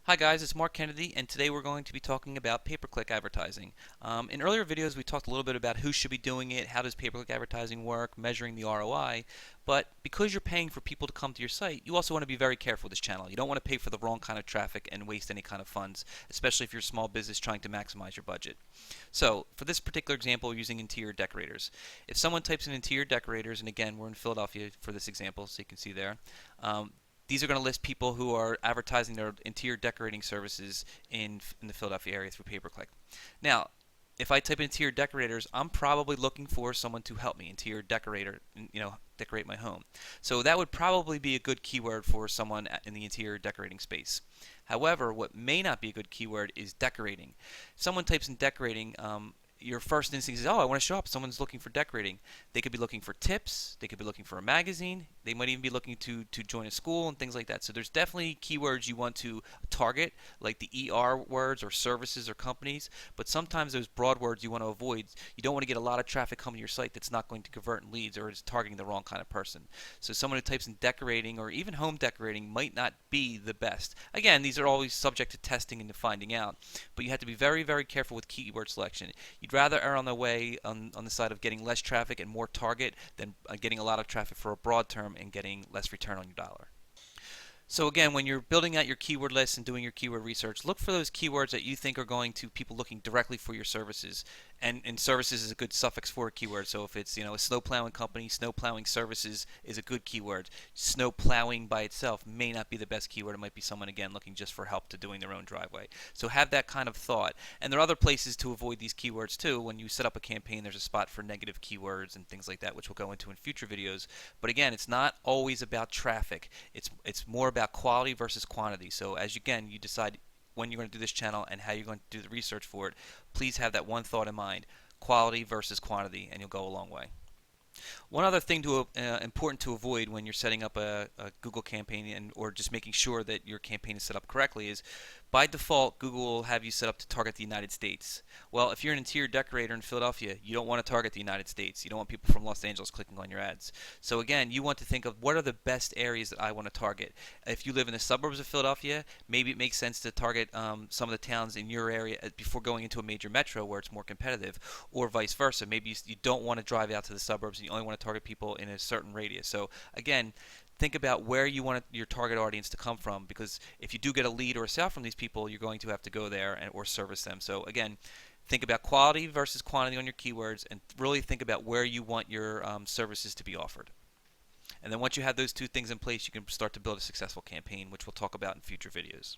Hi guys, it's Mark Kennedy, and today we're going to be talking about pay-per-click advertising. In earlier videos, we talked a little bit about who should be doing it, how does pay-per-click advertising work, measuring the ROI, but because you're paying for people to come to your site, you also want to be very careful with this channel. You don't want to pay for the wrong kind of traffic and waste any kind of funds, especially if you're a small business trying to maximize your budget. So, for this particular example, we're using interior decorators. If someone types in interior decorators, and again, we're in Philadelphia for this example, so you can see there, um, these are going to list people who are advertising their interior decorating services in the Philadelphia area through pay-per-click. Now, if I type in interior decorators, I'm probably looking for someone to help me, interior decorator, decorate my home. So that would probably be a good keyword for someone in the interior decorating space. However, what may not be a good keyword is decorating. If someone types in decorating, your first instinct is, oh, I want to show up. Someone's looking for decorating. They could be looking for tips. They could be looking for a magazine. They might even be looking to join a school and things like that. So there's definitely keywords you want to target, like the ER words or services or companies. But sometimes those broad words you want to avoid. You don't want to get a lot of traffic coming to your site that's not going to convert in leads or is targeting the wrong kind of person. So someone who types in decorating or even home decorating might not be the best. Again, these are always subject to testing and to finding out. But you have to be very, very careful with keyword selection. You'd rather err on the way on the side of getting less traffic and more target than getting a lot of traffic for a broad term and getting less return on your dollar. So again, when you're building out your keyword list and doing your keyword research, look for those keywords that you think are going to people looking directly for your services. And services is a good suffix for a keyword. So if it's a snow plowing company, snow plowing services is a good keyword. Snow plowing by itself may not be the best keyword. It might be someone again looking just for help to doing their own driveway. So have that kind of thought. And there are other places to avoid these keywords too. When you set up a campaign, there's a spot for negative keywords and things like that, which we'll go into in future videos. But again, it's not always about traffic. It's more about quality versus quantity. So as you decide when you're going to do this channel and how you're going to do the research for it, please have that one thought in mind: quality versus quantity, and you'll go a long way. One other thing important to avoid when you're setting up a Google campaign or just making sure that your campaign is set up correctly is, by default, Google will have you set up to target the United States. Well, if you're an interior decorator in Philadelphia, you don't want to target the United States. You don't want people from Los Angeles clicking on your ads. So again, you want to think of what are the best areas that I want to target. If you live in the suburbs of Philadelphia, maybe it makes sense to target some of the towns in your area before going into a major metro where it's more competitive, or vice versa. Maybe you don't want to drive out to the suburbs and you only want to target people in a certain radius. So again, think about where you want your target audience to come from, because if you do get a lead or a sale from these people, you're going to have to go there or service them. So again, think about quality versus quantity on your keywords, and really think about where you want your services to be offered. And then once you have those two things in place, you can start to build a successful campaign, which we'll talk about in future videos.